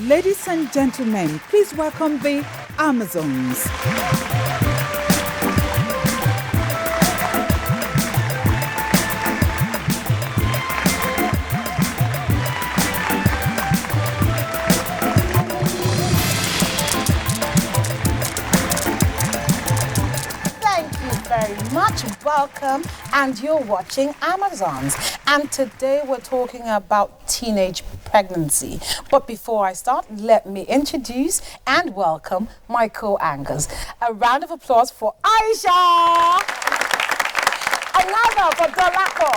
Ladies and gentlemen, please welcome the Amazons. Very much welcome, and you're watching Amazons, and today we're talking about teenage pregnancy. But before I start, let me introduce and welcome my co-anchors. A round of applause for Aisha. Another for Dolapo.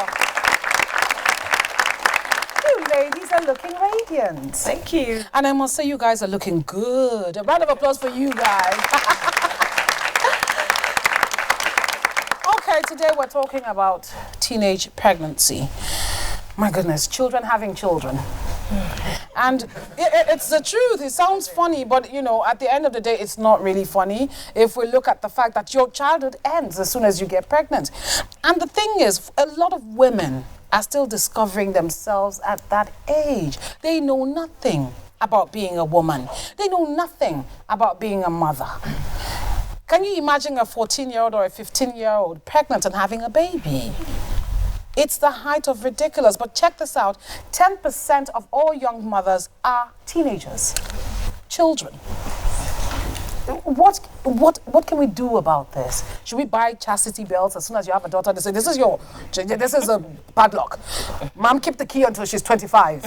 You ladies are looking radiant. Thank you. And I must say you guys are looking good. A round of applause for you guys. Okay, today we're talking about teenage pregnancy. My goodness, children having children. And it's the truth. It sounds funny, but you know, at the end of the day, it's not really funny if we look at the fact that your childhood ends as soon as you get pregnant. And the thing is, a lot of women are still discovering themselves at that age. They know nothing about being a woman. They know nothing about being a mother. Can you imagine a 14-year-old or a 15-year-old pregnant and having a baby? It's the height of ridiculous. But check this out. 10% of all young mothers are teenagers, children. What can we do about this? Should we buy chastity belts as soon as you have a daughter? They say, this is a bad luck. Mom, keep the key until she's 25.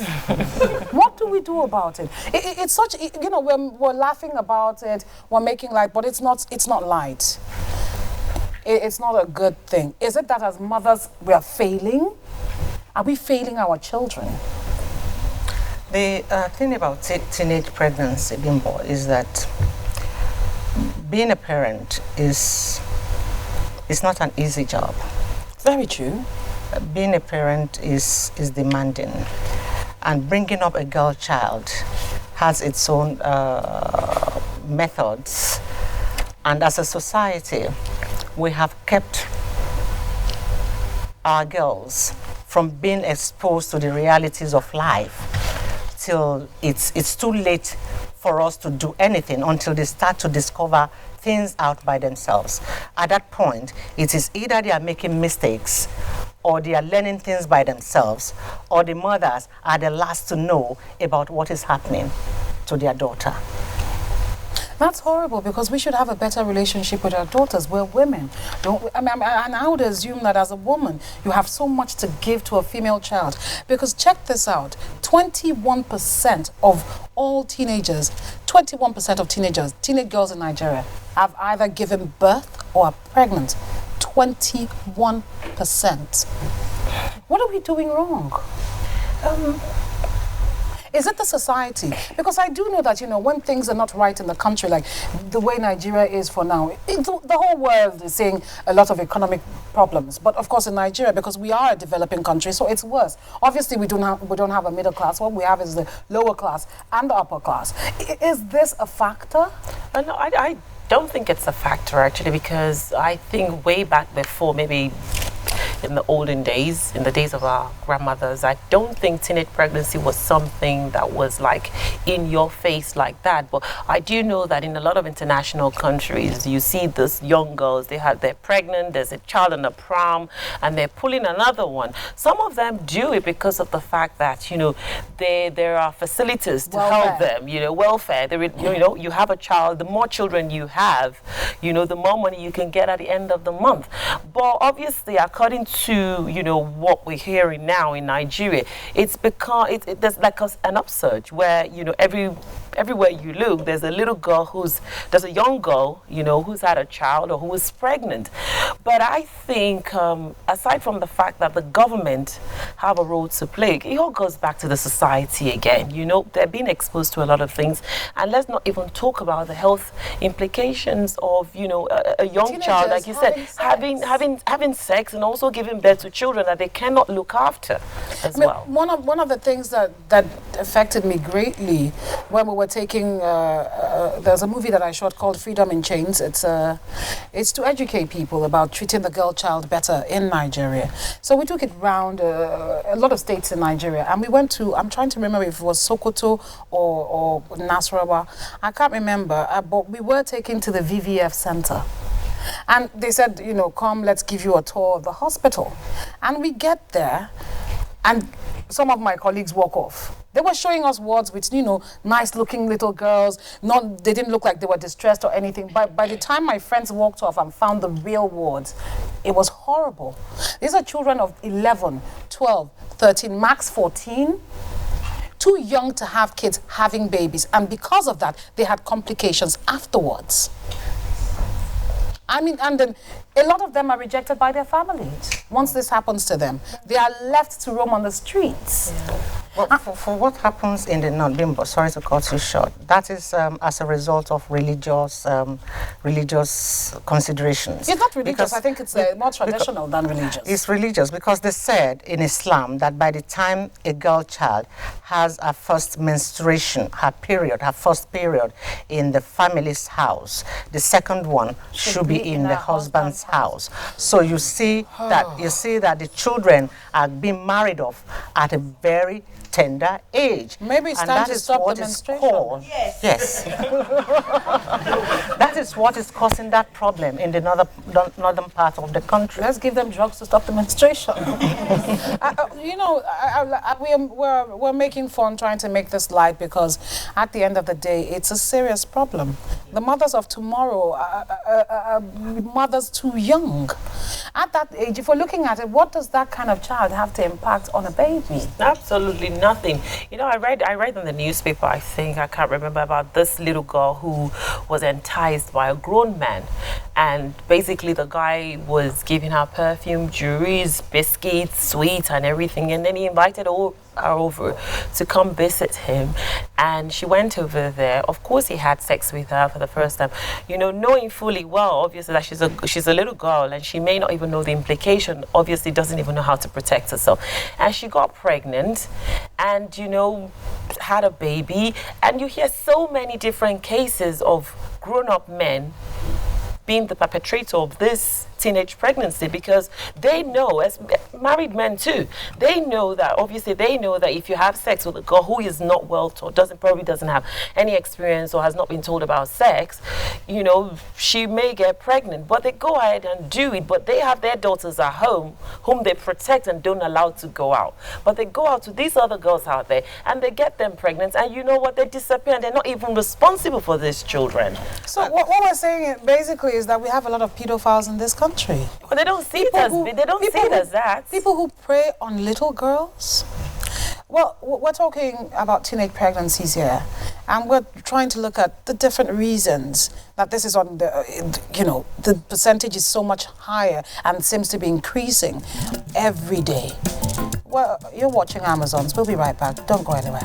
What do we do about it? It's such, you know, we're laughing about it, we're making light, but it's not light. It's not a good thing. Is it that as mothers we are failing? Are we failing our children? The thing about teenage pregnancy, Bimbo, is that being a parent is not an easy job. Very true. Being a parent is demanding, and bringing up a girl child has its own methods. And as a society, we have kept our girls from being exposed to the realities of life till it's too late for us to do anything until they start to discover things out by themselves. At that point, it is either they are making mistakes or they are learning things by themselves, or the mothers are the last to know about what is happening to their daughter. That's horrible, because we should have a better relationship with our daughters. We're women. And I would assume that as a woman, you have so much to give to a female child. Because check this out, 21% of all teenagers, 21% of teenage girls in Nigeria have either given birth or are pregnant. 21%. What are we doing wrong? Is it the society? Because I do know that, you know, when things are not right in the country, like the way Nigeria is for now, the whole world is seeing a lot of economic problems. But of course in Nigeria, because we are a developing country, so it's worse. Obviously we don't have a middle class. What we have is the lower class and the upper class. Is this a factor? No, I don't think it's a factor, actually, because I think way back before, maybe in the olden days, in the days of our grandmothers, I don't think teenage pregnancy was something that was like in your face like that. But I do know that in a lot of international countries, you see these young girls, they're pregnant, there's a child in the pram, and they're pulling another one. Some of them do it because of the fact that, you know, there are facilities to help them, you know, welfare. You know, you have a child, the more children you have, you know, the more money you can get at the end of the month. But obviously, according to, you know, what we're hearing now in Nigeria, it's become there's like an upsurge where, you know, everywhere you look, there's a young girl, you know, who's had a child or who is pregnant. But I think, aside from the fact that the government have a role to play, it all goes back to the society again. You know, they're being exposed to a lot of things, and let's not even talk about the health implications of, you know, a young child, like you said, having sex and also giving birth to children that they cannot look after as well. One of the things that affected me greatly when we were taking, there's a movie that I shot called Freedom in Chains. It's to educate people about treating the girl child better in Nigeria. So we took it round a lot of states in Nigeria, and we went to, I'm trying to remember if it was Sokoto or Nasarawa. I can't remember, but we were taken to the VVF center. And they said, you know, come, let's give you a tour of the hospital. And we get there, and some of my colleagues walk off. They were showing us wards with, you know, nice-looking little girls. They didn't look like they were distressed or anything. But by the time my friends walked off and found the real wards, it was horrible. These are children of 11, 12, 13, max 14. Too young to have kids having babies. And because of that, they had complications afterwards. I mean, and then a lot of them are rejected by their families. Once this happens to them, they are left to roam on the streets. Yeah. Well, for what happens in the North, Bimbo, sorry to cut you short, that is as a result of religious considerations. It's not religious, I think it's more traditional than religious. It's religious because they said in Islam that by the time a girl child has her first menstruation, her first period in the family's house, the second one should be in the husband's house. So you see that the children are being married off at a very tender age. Maybe it's time to stop the menstruation. Yes. That is what is causing that problem in the northern part of the country. Let's give them drugs to stop the menstruation. You know, we're making fun trying to make this light because at the end of the day, it's a serious problem. The mothers of tomorrow are mothers too young. At that age, if we're looking at it, what does that kind of child have to impact on a baby? Absolutely nothing. You know, I read in the newspaper, I can't remember, about this little girl who was enticed by a grown man, and basically the guy was giving her perfume, jewelries, biscuits, sweets and everything, and then he invited her over to come visit him, and she went over there. Of course he had sex with her for the first time, you know, knowing fully well obviously that she's a little girl and she may not even know the implication, obviously doesn't even know how to protect herself, and she got pregnant and, you know, had a baby. And you hear so many different cases of grown-up men being the perpetrator of this teenage pregnancy, because they know, as married men too, they know that if you have sex with a girl who is not well taught, probably doesn't have any experience or has not been told about sex, you know, she may get pregnant. But they go ahead and do it, but they have their daughters at home whom they protect and don't allow to go out. But they go out to these other girls out there and they get them pregnant, and you know what, they disappear and they're not even responsible for these children. So what we're saying basically is that we have a lot of pedophiles in this country. Well, they don't see it as that. People who prey on little girls. Well, we're talking about teenage pregnancies here, and we're trying to look at the different reasons that this is on the, you know, the percentage is so much higher and seems to be increasing every day. Well, you're watching Amazons. We'll be right back. Don't go anywhere.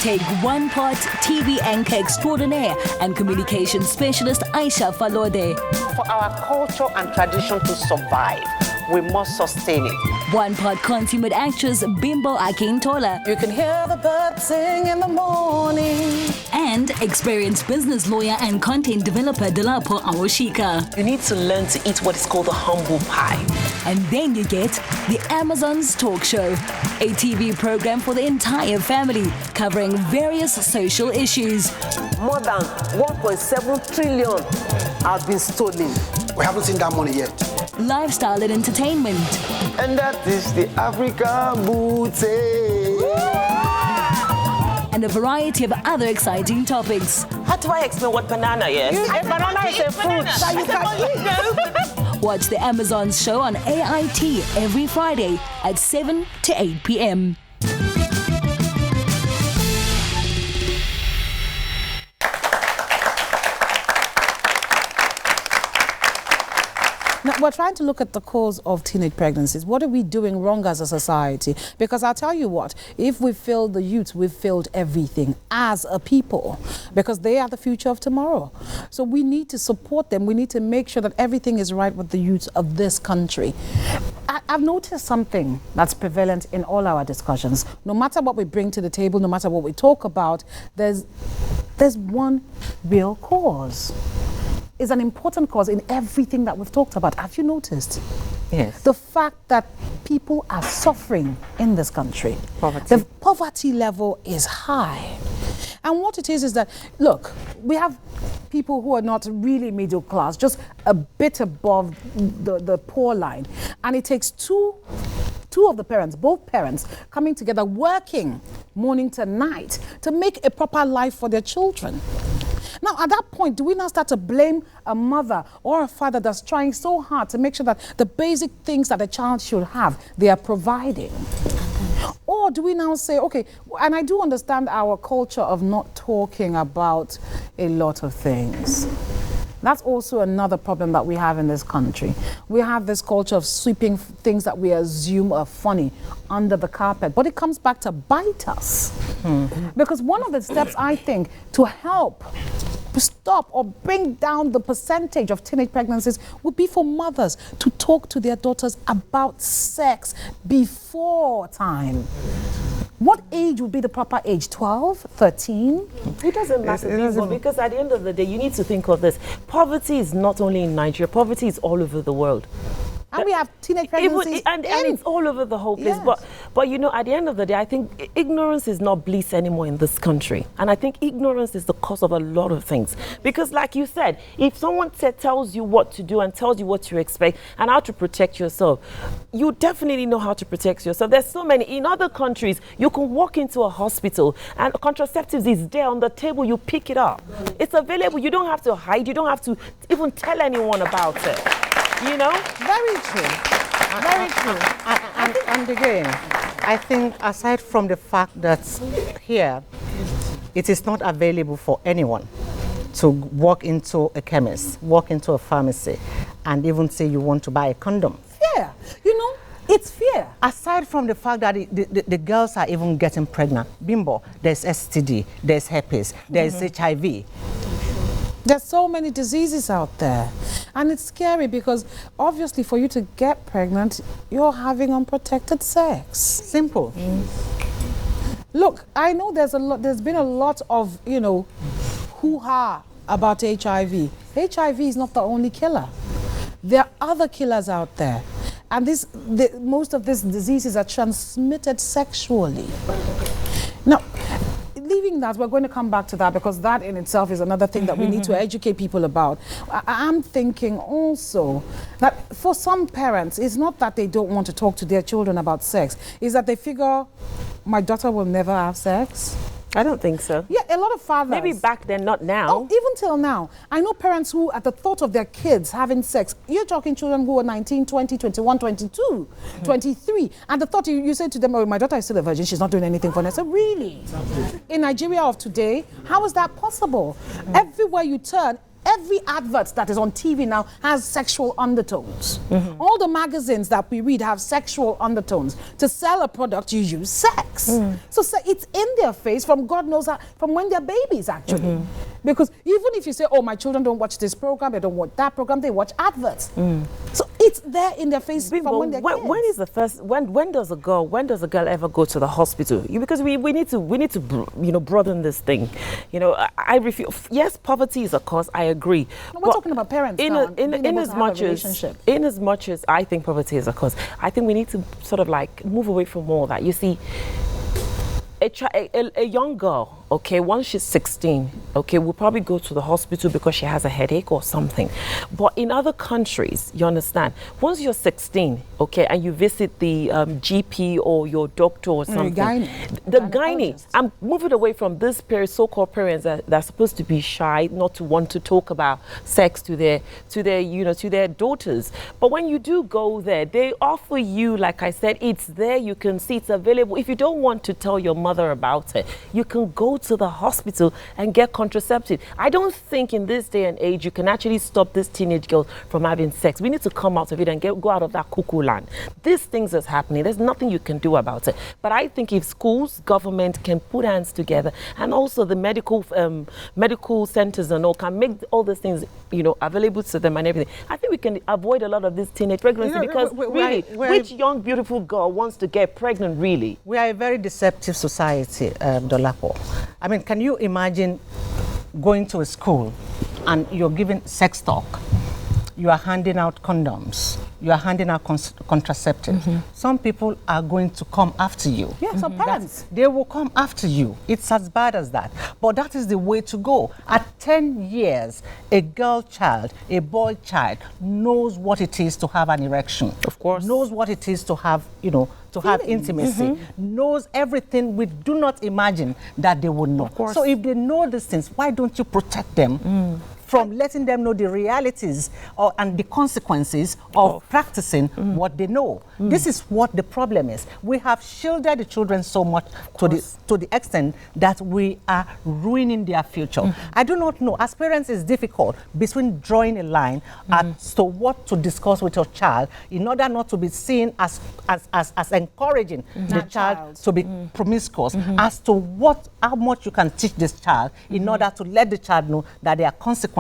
Take one part TV anchor extraordinaire and communication specialist Aisha Falode. For our culture and tradition to survive, we must sustain it. One part consummate actress Bimbo Akintola. You can hear the birds sing in the morning. And experienced business lawyer and content developer Delapo Awoshika. You need to learn to eat what is called a humble pie. And then you get the Amazons Talk Show, a TV program for the entire family, covering various social issues. More than 1.7 trillion has been stolen. We haven't seen that money yet. Lifestyle and entertainment. And that is the African booty. And a variety of other exciting topics. How do I explain what banana is? A banana is a fruit that you can eat. Watch the Amazons show on AIT every Friday at 7 to 8 p.m. Now, we're trying to look at the cause of teenage pregnancies. What are we doing wrong as a society? Because I'll tell you what, if we failed the youth, we've failed everything as a people, because they are the future of tomorrow. So we need to support them. We need to make sure that everything is right with the youth of this country. I've noticed something that's prevalent in all our discussions. No matter what we bring to the table, no matter what we talk about, there's one real cause. Is an important cause in everything that we've talked about. Have you noticed? Yes. The fact that people are suffering in this country. Poverty. The poverty level is high. And what it is that, look, we have people who are not really middle class, just a bit above the poor line. And it takes two of the parents, both parents, coming together, working morning to night to make a proper life for their children. Now, at that point, do we now start to blame a mother or a father that's trying so hard to make sure that the basic things that a child should have, they are providing? Or do we now say, okay, and I do understand our culture of not talking about a lot of things. That's also another problem that we have in this country. We have this culture of sweeping things that we assume are funny under the carpet, but it comes back to bite us. Because one of the steps, I think, to help stop or bring down the percentage of teenage pregnancies would be for mothers to talk to their daughters about sex before time. What age would be the proper age? 12, 13? It doesn't matter, because at the end of the day, you need to think of this. Poverty is not only in Nigeria, poverty is all over the world. And we have teenage pregnancies. And it's all over the whole place. Yes. But you know, at the end of the day, I think ignorance is not bliss anymore in this country. And I think ignorance is the cause of a lot of things. Because like you said, if someone tells you what to do and tells you what to expect and how to protect yourself, you definitely know how to protect yourself. There's so many. In other countries, you can walk into a hospital and contraceptives is there on the table. You pick it up. It's available. You don't have to hide. You don't have to even tell anyone about it. You know? Very true. Very true. And again, I think aside from the fact that here, it is not available for anyone to walk into a chemist, walk into a pharmacy, and even say you want to buy a condom. Fear. You know, it's fear. Aside from the fact that the girls are even getting pregnant, bimbo, there's STD, there's herpes, there's HIV. There's so many diseases out there. And it's scary because obviously for you to get pregnant, you're having unprotected sex. Simple. Look, I know there's been a lot of, you know, hoo-ha about HIV. HIV is not the only killer. There are other killers out there. And most of these diseases are transmitted sexually. Now, leaving that, we're going to come back to that because that in itself is another thing that we need to educate people about. I'm thinking also that for some parents, it's not that they don't want to talk to their children about sex, it's that they figure, my daughter will never have sex. I don't think so. Yeah, a lot of fathers. Maybe back then, not now. Oh, even till now. I know parents who, at the thought of their kids having sex, you're talking children who are 19, 20, 21, 22, 23. And the thought you say to them, oh, my daughter is still a virgin, she's not doing anything for her. So really? In Nigeria of today, how is that possible? Everywhere you turn, every advert that is on TV now has sexual undertones. All the magazines that we read have sexual undertones. To sell a product, you use sex. So it's in their face from God knows how, from when they're babies, actually. Because even if you say, oh, my children don't watch this program, they don't watch that program, they watch adverts. So it's there in their face from when they're kids. When is the first? When does a girl ever go to the hospital? Because we need to broaden this thing. You know, I refuse. Yes, poverty is a cause. I agree. No, we're talking about parents now. In as much as I think poverty is a cause, I think we need to sort of like move away from all that. You see, a young girl, okay, once she's 16, okay, will probably go to the hospital because she has a headache or something. But in other countries, you understand, once you're 16, okay, and you visit the GP or your doctor or something, the gynae, I'm moving away from this so-called parents that are supposed to be shy, not to want to talk about sex to their daughters. But when you do go there, they offer you, like I said, it's there, you can see it's available. If you don't want to tell your mother about it, you can go to the hospital and get contraceptive. I don't think in this day and age you can actually stop these teenage girls from having sex. We need to come out of it and go out of that cuckoo land. These things is happening. There's nothing you can do about it. But I think if schools, government can put hands together, and also the medical centers and all can make all these things, available to them and everything, I think we can avoid a lot of this teenage pregnancy, because which young beautiful girl wants to get pregnant really? We are a very deceptive society, Dolapo. I mean, can you imagine going to a school and you're giving sex talk? You are handing out condoms. You are handing out contraceptives. Some people are going to come after you. Yeah, some parents. They will come after you. It's as bad as that. But that is the way to go. At 10 years, a girl child, a boy child knows what it is to have an erection. Of course. Knows what it is to have, to have intimacy. Knows everything we do not imagine that they would know. Of course. So if they know these things, why don't you protect them from letting them know the realities and the consequences of practicing what they know? This is what the problem is. We have shielded the children so much to the extent that we are ruining their future. I do not know. As parents, it's difficult between drawing a line as to what to discuss with your child in order not to be seen as encouraging the child to be promiscuous, as to how much you can teach this child in order to let the child know that there are consequences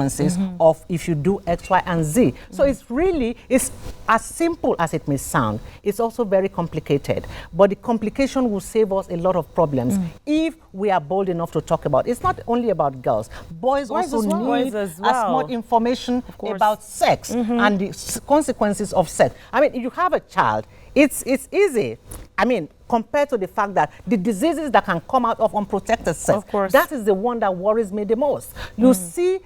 of if you do X, Y, and Z. So it's as simple as it may sound. It's also very complicated. But the complication will save us a lot of problems if we are bold enough to talk about it. It's not only about girls. Boys also need as much information about sex and the consequences of sex. I mean, if you have a child, it's easy. I mean, compared to the fact that the diseases that can come out of unprotected sex, that is the one that worries me the most. You see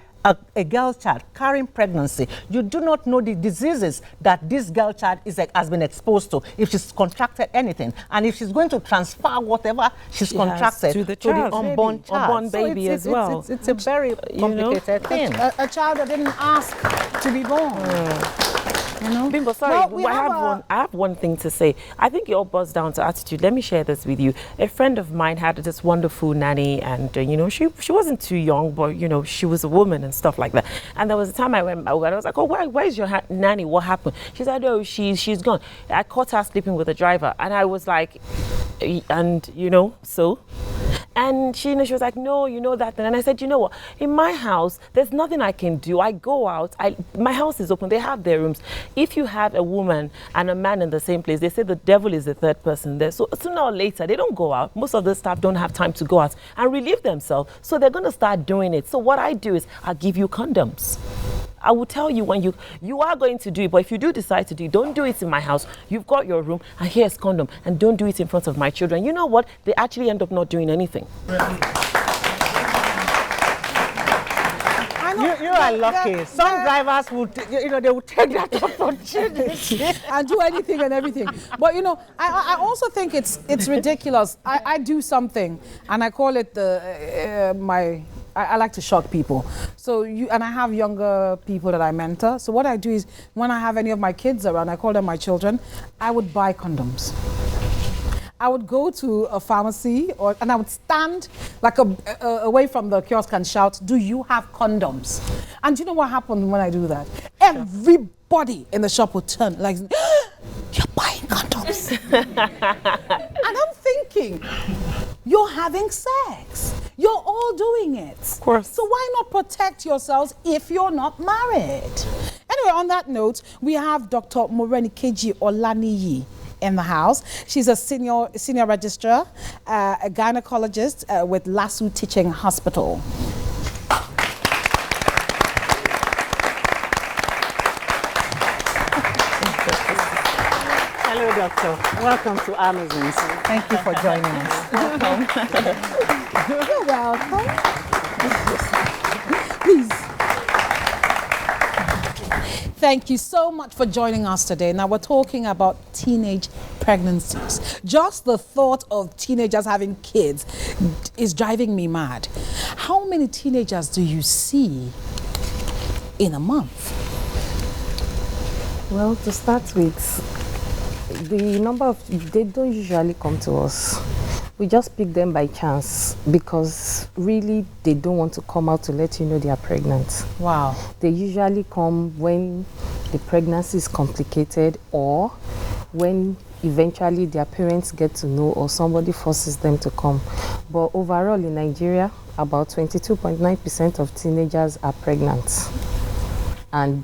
a girl child carrying pregnancy, you do not know the diseases that this girl child has been exposed to, if she's contracted anything, and if she's going to transfer whatever she's contracted to the unborn child. Unborn baby as well. It's a very complicated thing. A child that didn't ask to be born. Bimbo, sorry, I have one thing to say. I think it all boils down to attitude. Let me share this with you. A friend of mine had this wonderful nanny, and she wasn't too young, but she was a woman and stuff like that. And there was a time I went out, and I was like, oh, where's your nanny? What happened? She said, oh, she's gone. I caught her sleeping with the driver, and I was like, and so. And she was like, no, that. And I said, you know what? In my house, there's nothing I can do. I go out. My house is open. They have their rooms. If you have a woman and a man in the same place, they say the devil is the third person there. So sooner or later, they don't go out. Most of the staff don't have time to go out and relieve themselves. So they're going to start doing it. So what I do is I give you condoms. I will tell you when you are going to do it, but if you do decide to do it, don't do it in my house. You've got your room, and here's condom, and don't do it in front of my children. You know what? They actually end up not doing anything. You are lucky. Some drivers would, they would take that opportunity and do anything and everything. But I also think it's ridiculous. I do something, and I call it I like to shock people. So and I have younger people that I mentor. So what I do is, when I have any of my kids around, I call them my children, I would buy condoms. I would go to a pharmacy and I would stand like away from the kiosk and shout, do you have condoms? And do you know what happened when I do that? Everybody in the shop would turn like, you're buying condoms. And I'm thinking, you're having sex. You're all doing it. Of course. So why not protect yourselves if you're not married? Anyway, on that note, we have Dr. Morenikeji Olaniyi in the house. She's a senior registrar, a gynecologist with LASU Teaching Hospital. Hello, doctor. Welcome to Amazons. Thank you for joining us. You're welcome. Please. Thank you so much for joining us today. Now we're talking about teenage pregnancies. Just the thought of teenagers having kids is driving me mad. How many teenagers do you see in a month? Well, to start with, the number of, they don't usually come to us. We just pick them by chance because really they don't want to come out to let you know they are pregnant. Wow. They usually come when the pregnancy is complicated or when eventually their parents get to know or somebody forces them to come. But overall in Nigeria, about 22.9% of teenagers are pregnant. And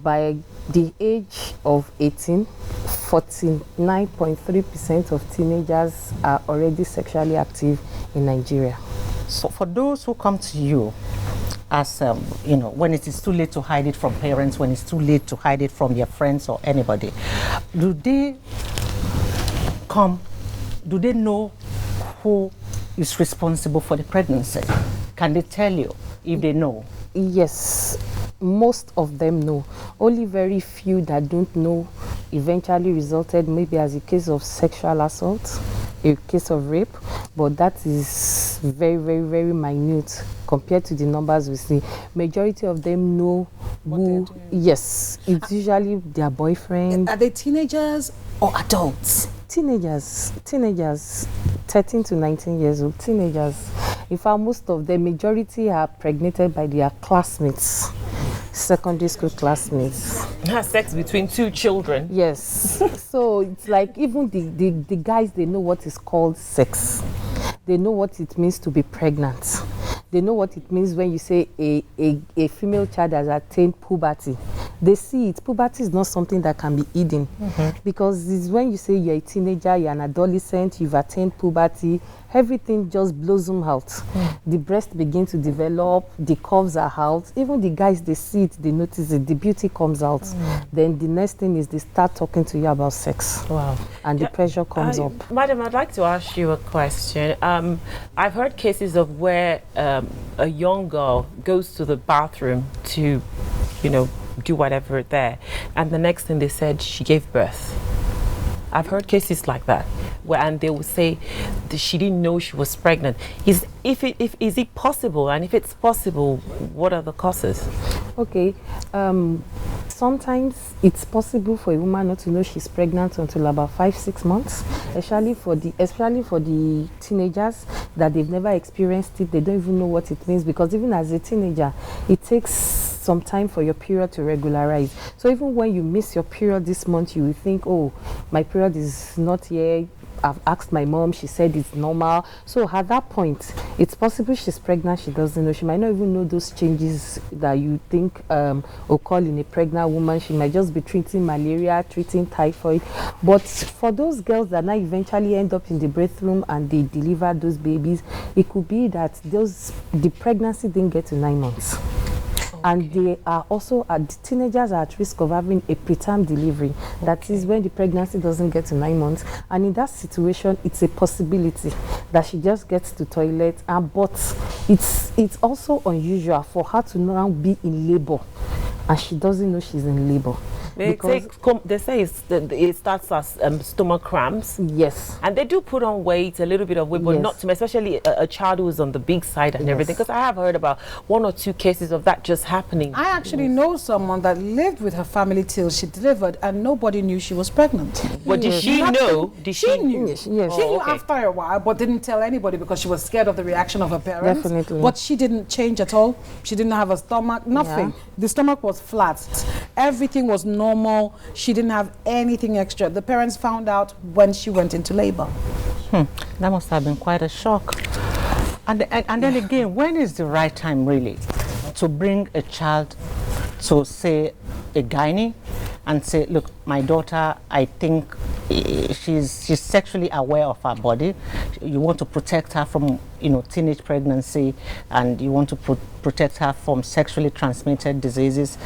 by the age of 18, 49.3% of teenagers are already sexually active in Nigeria. So for those who come to you, as when it is too late to hide it from parents, when it's too late to hide it from your friends or anybody, do they know who is responsible for the pregnancy? Can they tell you if they know? Yes, most of them know. Only very few that don't know eventually resulted maybe as a case of sexual assault, a case of rape, but that is very, very, very minute compared to the numbers we see. Majority of them know who. Yes, it's usually their boyfriend. Are they teenagers or adults? Teenagers, 13 to 19 years old, teenagers. In fact, most of them, majority are pregnated by their classmates, secondary school classmates. Has sex between two children. Yes. So it's like even the guys, they know what is called sex. They know what it means to be pregnant. They know what it means when you say a female child has attained puberty. They see it. Puberty is not something that can be hidden. Because it's when you say you're a teenager, you're an adolescent, you've attained puberty, everything just blossom out. The breast begin to develop, the curves are out. Even the guys, they see it, they notice it, the beauty comes out. Then the next thing is they start talking to you about sex. Wow. And the pressure comes up. Madam, I'd like to ask you a question. I've heard cases of where a young girl goes to the bathroom to, do whatever there, and the next thing they said, she gave birth. I've heard cases like that, and they will say that she didn't know she was pregnant. Is it possible? And if it's possible, what are the causes? Okay, sometimes it's possible for a woman not to know she's pregnant until about 5-6 months, especially for the teenagers that they've never experienced it. They don't even know what it means, because even as a teenager, it takes some time for your period to regularize. So even when you miss your period this month, you will think, oh, my period is not here. I've asked my mom, she said it's normal. So at that point, it's possible she's pregnant, she doesn't know. She might not even know those changes that you think occur in a pregnant woman. She might just be treating malaria, treating typhoid. But for those girls that now eventually end up in the birth room and they deliver those babies, it could be that the pregnancy didn't get to 9 months. And they are also, the teenagers are at risk of having a preterm delivery. That is when the pregnancy doesn't get to 9 months. And in that situation, it's a possibility that she just gets to toilet. But it's also unusual for her to now be in labor and she doesn't know she's in labor. They say it starts as stomach cramps. Yes. And they do put on weight, a little bit of weight, but not too much, especially a child who is on the big side and everything. Because I have heard about 1 or 2 cases of that just happening. I actually know someone that lived with her family till she delivered and nobody knew she was pregnant. But did she know? She knew. Yes. She knew after a while, but didn't tell anybody because she was scared of the reaction of her parents. Definitely. But she didn't change at all. She didn't have a stomach, nothing. Yeah. The stomach was flat. Everything was normal. She didn't have anything extra. The parents found out when she went into labor. That must have been quite a shock. And then again, when is the right time really to bring a child to, say, a gynae and say, look, my daughter, I think she's sexually aware of her body. You want to protect her from, teenage pregnancy, and you want to protect her from sexually transmitted diseases.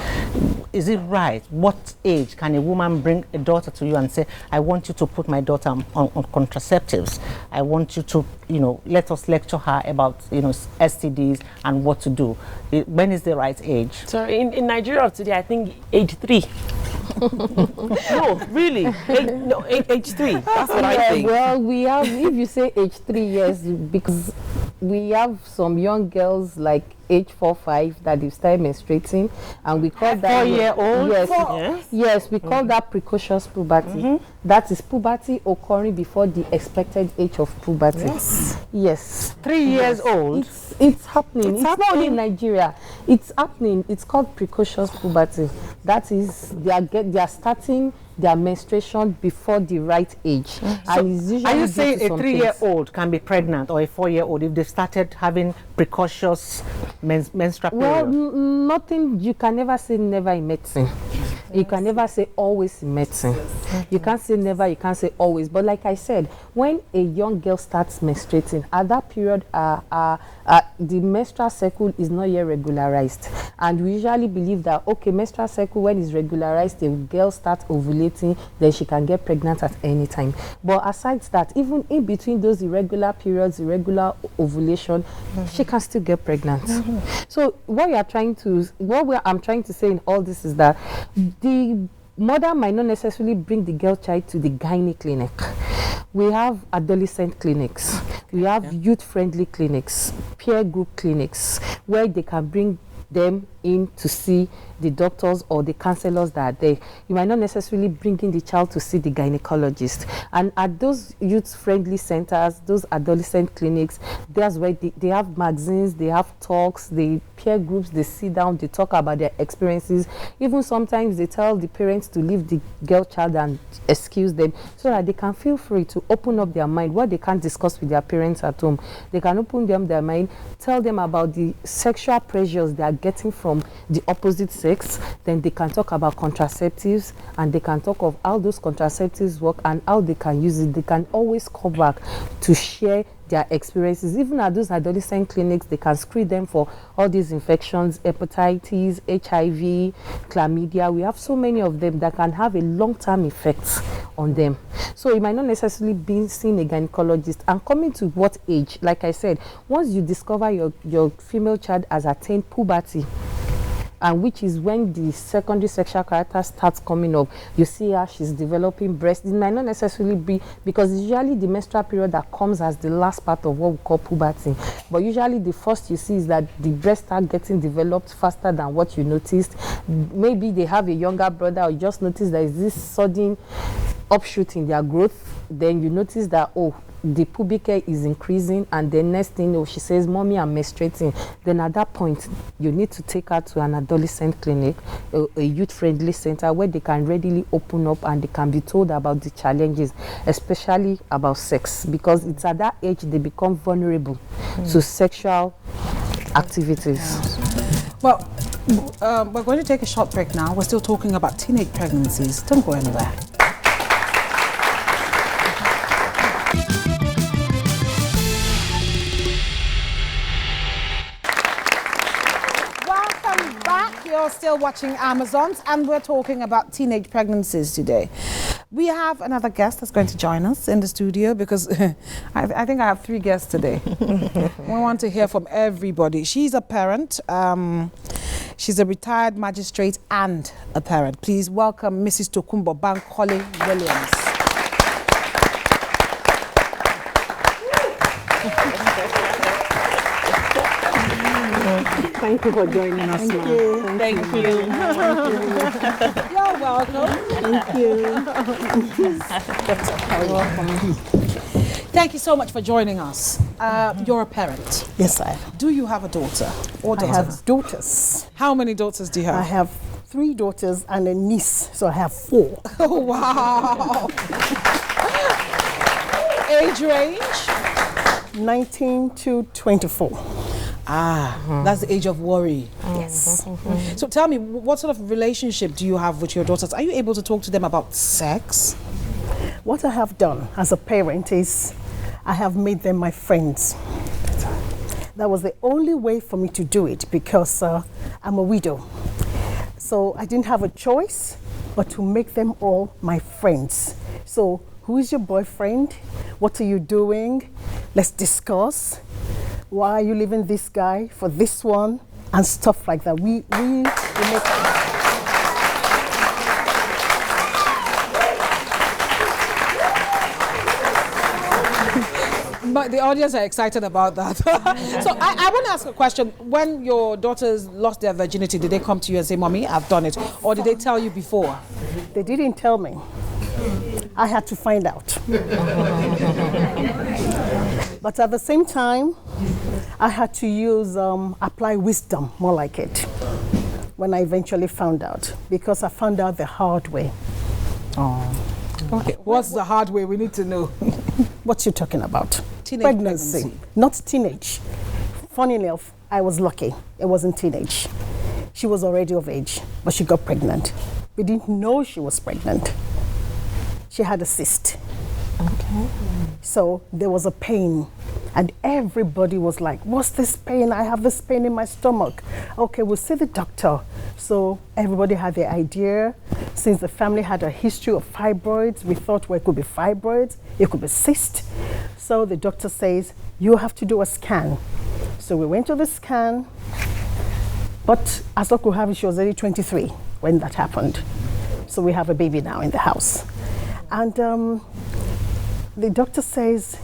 Is it right? What age can a woman bring a daughter to you and say, I want you to put my daughter on contraceptives. I want you to, let us lecture her about, STDs and what to do. When is the right age? So in Nigeria today, I think age 3. No, really. Age 3. That's what I think. Well, we have, if you say age 3 years, because we have some young girls like age 4, 5 that they start menstruating, and we call that 4-year-old. Yes, we call that precocious puberty. That is puberty occurring before the expected age of puberty. Yes. 3 years old. It's happening. It's not only in Nigeria. It's happening. It's called precocious puberty. That is, they are starting their menstruation before the right age. And it's usually Are you saying a due to 3-year-old can be pregnant, or a 4-year-old if they started having precocious menstrual period? Well, nothing. You can never say never in medicine. You can never say always in medicine. You can't say never, you can't say always. But like I said, when a young girl starts menstruating, at that period, the menstrual cycle is not yet regularized. And we usually believe that, okay, menstrual cycle, when it's regularized, the girl starts ovulating, then she can get pregnant at any time. But aside that, even in between those irregular periods, irregular ovulation, she can still get pregnant. So what I'm trying to say in all this is that the mother might not necessarily bring the girl child to the gynae clinic. We have adolescent clinics. We have youth-friendly clinics, peer group clinics, where they can bring them in to see the doctors or the counselors that are there. You might not necessarily bring in the child to see the gynecologist. And at those youth-friendly centers, those adolescent clinics, that's where they have magazines, they have talks, the peer groups, they sit down, they talk about their experiences. Even sometimes they tell the parents to leave the girl child and excuse them, so that they can feel free to open up their mind, what they can't discuss with their parents at home. They can open them their mind, tell them about the sexual pressures they are getting from the opposite sex. Then they can talk about contraceptives, and they can talk of how those contraceptives work and how they can use it. They can always come back to share their experiences. Even at those adolescent clinics, they can screen them for all these infections, hepatitis, HIV, chlamydia. We have so many of them that can have a long-term effect on them. So you might not necessarily be seeing a gynecologist. And coming to what age, like I said, once you discover your female child has attained puberty, and which is when the secondary sexual character starts coming up, you see her, she's developing breast. It might not necessarily be, because it's usually the menstrual period that comes as the last part of what we call puberty. But usually the first you see is that the breasts start getting developed faster than what you noticed. Maybe they have a younger brother, or you just notice there is this sudden upshoot in their growth. Then you notice that, oh, the pubic hair is increasing, and the next thing, she says, "Mommy, I'm menstruating." Then at that point, you need to take her to an adolescent clinic, a youth-friendly center, where they can readily open up and they can be told about the challenges, especially about sex, because it's at that age they become vulnerable to sexual activities. Well, we're going to take a short break now. We're still talking about teenage pregnancies. Don't go anywhere. You're still watching Amazons, and we're talking about teenage pregnancies today. We have another guest that's going to join us in the studio, because I think I have 3 guests today. We want to hear from everybody. She's a parent. She's a retired magistrate and a parent. Please welcome Mrs. Tokumbo Bankole Williams. Thank you for joining us. Thank you. Thank you. You're welcome. Thank you. You're welcome. Thank you so much for joining us. You're a parent. Yes, I am. Do you have a daughter or daughters? I have daughters. How many daughters do you have? I have 3 daughters and a niece, so I have 4. Oh, wow. Age range? 19 to 24. That's the age of worry. Yes. So tell me, what sort of relationship do you have with your daughters? Are you able to talk to them about sex? What I have done as a parent is I have made them my friends. That was the only way for me to do it, because I'm a widow. So I didn't have a choice but to make them all my friends. So who is your boyfriend? What are you doing? Let's discuss. Why are you leaving this guy for this one? And stuff like that. We make the audience are excited about that. So I want to ask a question. When your daughters lost their virginity, did they come to you and say, Mommy, I've done it? Or did they tell you before? They didn't tell me. I had to find out. But at the same time, I had to use apply wisdom, more like it, when I eventually found out, because I found out the hard way. Okay. What's the hard way? We need to know. What you talking about? Teenage pregnancy, not teenage. Funny enough, I was lucky. It wasn't teenage. She was already of age, but she got pregnant. We didn't know she was pregnant. She had a cyst. Okay. So there was a pain, and everybody was like, what's this pain? I have this pain in my stomach. Okay, we'll see the doctor. So everybody had the idea. Since the family had a history of fibroids, we thought, well, it could be fibroids, it could be cyst. So the doctor says, you have to do a scan. So we went to the scan, but as luck would have it, she was already 23 when that happened. So we have a baby now in the house. And the doctor says,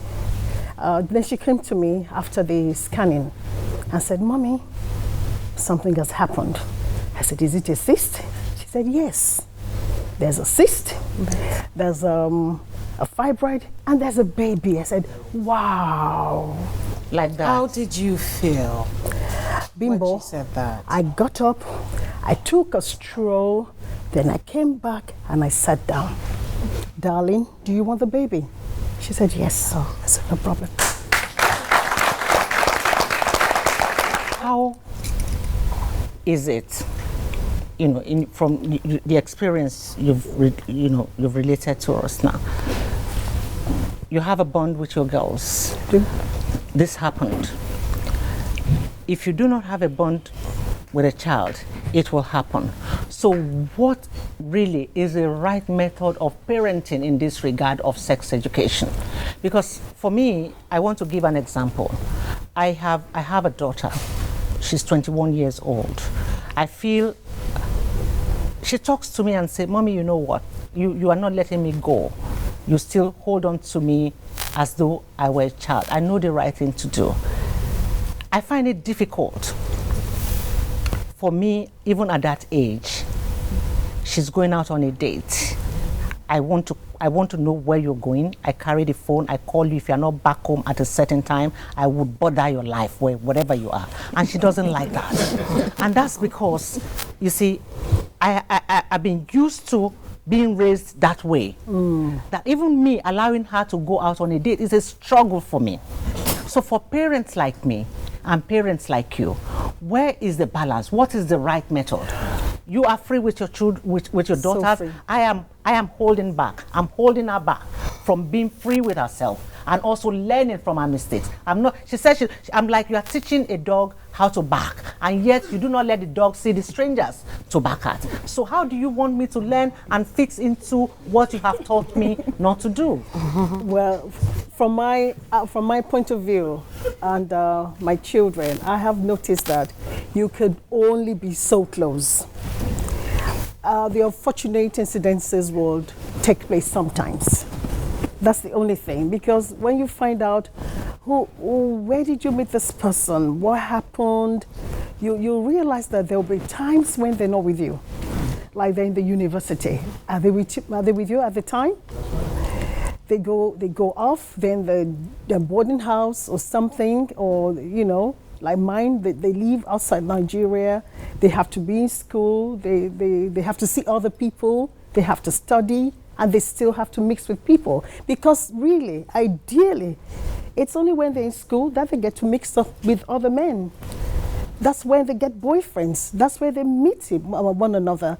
then she came to me after the scanning and said, Mommy, something has happened. I said, is it a cyst? She said, yes. There's a cyst, there's a fibroid, and there's a baby. I said, wow. Like that. How did you feel Bimbo, when she said that? I got up, I took a stroll, then I came back and I sat down. Darling, do you want the baby? She said, yes. Oh, I said, no problem. How is it, from the experience you've related to us now? You have a bond with your girls. This happened. If you do not have a bond with a child, it will happen. So what really is the right method of parenting in this regard of sex education? Because for me, I want to give an example. I have a daughter. She's 21 years old. I feel she talks to me and says, Mommy, you know what? You are not letting me go. You still hold on to me as though I were a child. I know the right thing to do. I find it difficult for me, even at that age. She's going out on a date. I want to know where you're going. I carry the phone. I call you. If you're not back home at a certain time, I would bother your life, wherever you are. And she doesn't like that. And that's because, you see, I've been used to being raised that way. That even me allowing her to go out on a date is a struggle for me. So for parents like me and parents like you, where is the balance? What is the right method? You are free with your children, with your daughters. So free. I am holding back. I'm holding her back from being free with herself and also learning from her mistakes. She said, I'm like, you are teaching a dog how to bark, and yet you do not let the dog see the strangers to bark at. So how do you want me to learn and fix into what you have taught me not to do? Well, from my point of view and my children, I have noticed that you could only be so close. The unfortunate incidences will take place sometimes. That's the only thing, because when you find out where did you meet this person, what happened, you realize that there will be times when they're not with you, like they're in the university. Are they with you at the time? They go off, then the boarding house or something, or like mine, they leave outside Nigeria. They have to be in school. They have to see other people. They have to study. And they still have to mix with people, because really, ideally, it's only when they're in school that they get to mix up with other men. That's when they get boyfriends. That's where they meet one another.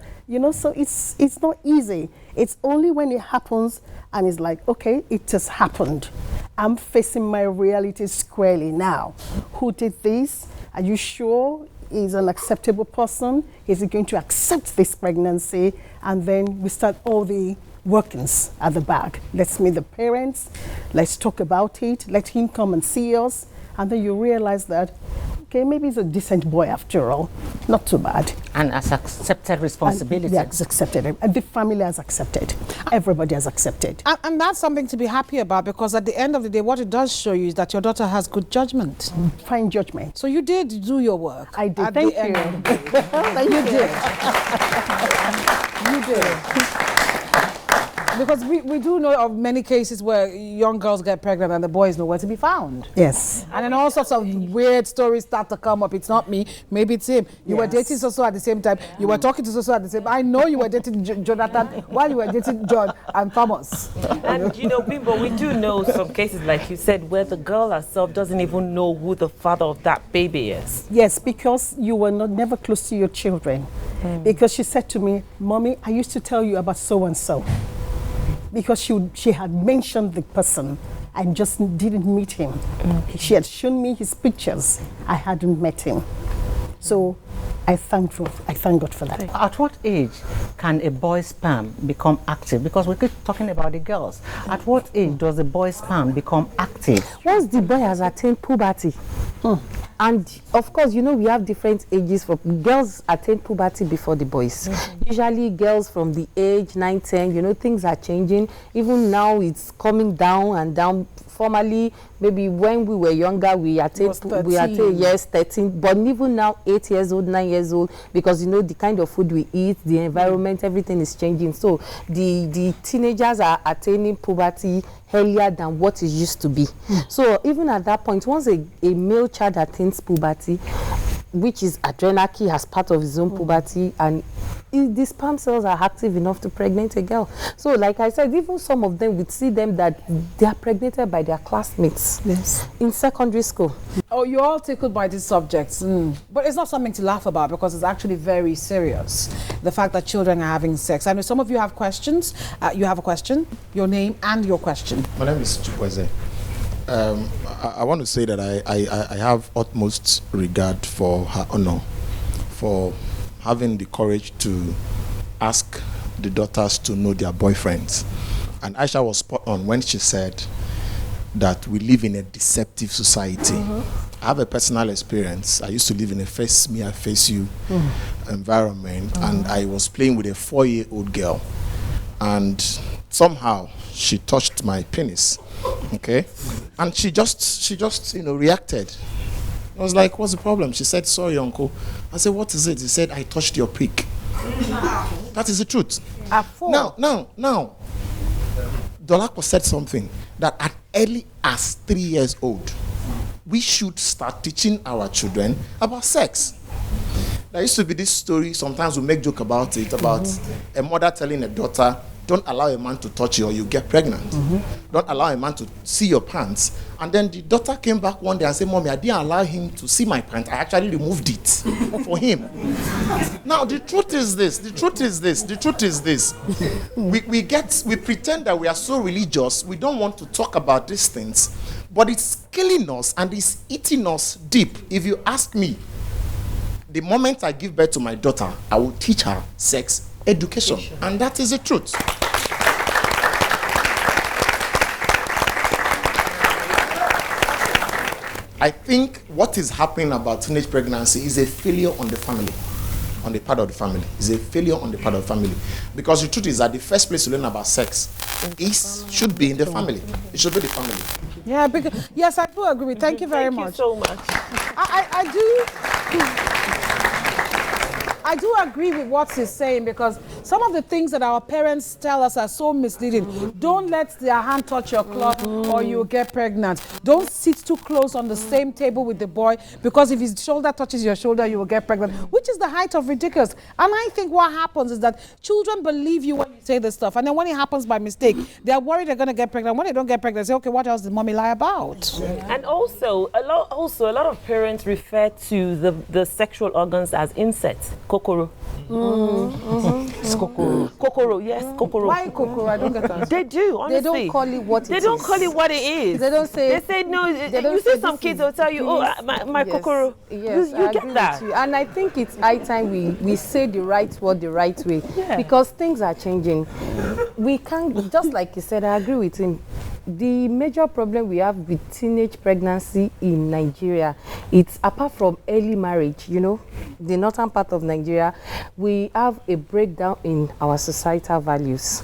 So it's not easy. It's only when it happens and it's like, okay, it just happened. I'm facing my reality squarely now. Who did this? Are you sure he's an acceptable person? Is he going to accept this pregnancy? And then we start all the workings at the back. Let's meet the parents. Let's talk about it. Let him come and see us. And then you realize that okay, maybe he's a decent boy after all, not too bad. And has accepted responsibility. And he has accepted it. And the family has accepted. Everybody has accepted. And that's something to be happy about, because at the end of the day, what it does show you is that your daughter has good judgment. Fine judgment. So you did do your work. I did. At Thank the end you. of the day. You did. You did. Because we do know of many cases where young girls get pregnant and the boy is nowhere to be found. Yes. And then all sorts of weird stories start to come up. It's not me, maybe it's him. You were dating so at the same time. You were talking to so at the same time. I know you were dating Jonathan while you were dating John and Thomas. And you know, Bimbo, we do know some cases, like you said, where the girl herself doesn't even know who the father of that baby is. Yes, because you were never close to your children. Because she said to me, Mommy, I used to tell you about so-and-so. Because she had mentioned the person and just didn't meet him. She had shown me his pictures. I hadn't met him. So I thank God for that. At what age can a boy's sperm become active? Because we keep talking about the girls. At what age does a boy's sperm become active? Once the boy has attained puberty, and of course, you know, we have different ages. For girls attain puberty before the boys. Usually girls from the age 9, 10, you know, things are changing. Even now it's coming down and down. Formerly, maybe when we were younger, we attained 13. But even now, 8 years old, 9 years old, because you know the kind of food we eat, the environment, everything is changing. So the teenagers are attaining puberty earlier than what it used to be. So even at that point, once a male child attains puberty, which is adrenarche as part of his own puberty, and the sperm cells are active enough to pregnate a girl. So like I said, even some of them, we'd see them that they are pregnated by their classmates in secondary school. Oh, you're all tickled by these subjects. But it's not something to laugh about, because it's actually very serious. The fact that children are having sex. I know some of you have questions. You have a question, your name and your question. My name is Chukwueze. I want to say that I have utmost regard for her honor, for having the courage to ask the daughters to know their boyfriends. And Aisha was spot on when she said that we live in a deceptive society. I have a personal experience. I used to live in a face me, I face you environment, and I was playing with a 4-year-old girl, and somehow she touched my penis, okay? And she just reacted. I was like, what's the problem? She said, sorry, uncle. I said, what is it? He said, I touched your prick. That is the truth. Now, Dolapo said something that at early as 3 years old, we should start teaching our children about sex. There used to be this story, sometimes we make joke about it, about a mother telling a daughter, don't allow a man to touch you or you get pregnant. Don't allow a man to see your pants. And then the daughter came back one day and said, Mommy, I didn't allow him to see my pants. I actually removed it for him. Now, the truth is this. We pretend that we are so religious. We don't want to talk about these things. But it's killing us and it's eating us deep. If you ask me, the moment I give birth to my daughter, I will teach her sex education. And that is the truth. I think what is happening about teenage pregnancy is a failure on the family, on the part of the family. It's a failure on the part of the family. Because the truth is that the first place to learn about sex should be in the family. It should be the family. Yeah, because, yes, I do agree. Thank you very much. Thank you so much. I do agree with what he's saying, because some of the things that our parents tell us are so misleading. Don't let their hand touch your cloth or you'll get pregnant. Don't sit too close on the same table with the boy, because if his shoulder touches your shoulder, you will get pregnant, which is the height of ridiculous. And I think what happens is that children believe you when you say this stuff. And then when it happens by mistake, they're worried they're going to get pregnant. When they don't get pregnant, they say, okay, what else did mommy lie about? And also, a lot of parents refer to the sexual organs as insects. Kokoro. It's kokoro. Kokoro, yes, kokoro. Why kokoro? I don't get that. They do, honestly. They don't call it what it is. They don't call it what it is. They don't say. They say no. You see some kids will tell you, my kokoro. Yes, you get that. And I think it's high time we say the right word the right way, because things are changing. We can't, just like you said, I agree with him. The major problem we have with teenage pregnancy in Nigeria, it's apart from early marriage, you know, the northern part of Nigeria, we have a breakdown in our societal values.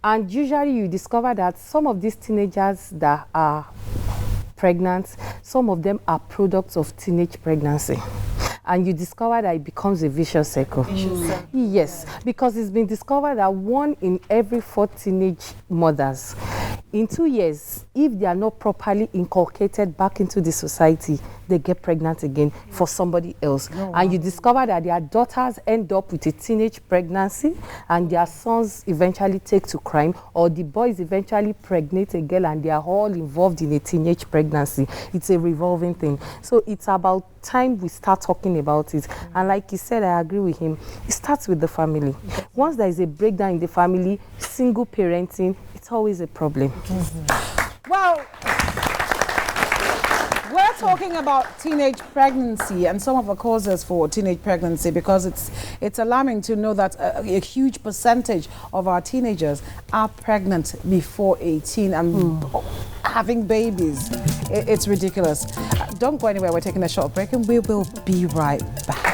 And usually you discover that some of these teenagers that are pregnant, some of them are products of teenage pregnancy. And you discover that it becomes a vicious circle. Yes, because it's been discovered that 1 in every 4 teenage mothers, in 2 years, if they are not properly inculcated back into the society, they get pregnant again for somebody else. And you discover that their daughters end up with a teenage pregnancy and their sons eventually take to crime, or the boys eventually pregnate a girl and they are all involved in a teenage pregnancy. It's a revolving thing. So it's about time we start talking about it. And like he said, I agree with him. It starts with the family. Once there is a breakdown in the family, single parenting, it's always a problem. Well, we're talking about teenage pregnancy and some of the causes for teenage pregnancy, because it's alarming to know that a huge percentage of our teenagers are pregnant before 18 and having babies. It's ridiculous. Don't go anywhere. We're taking a short break and we will be right back.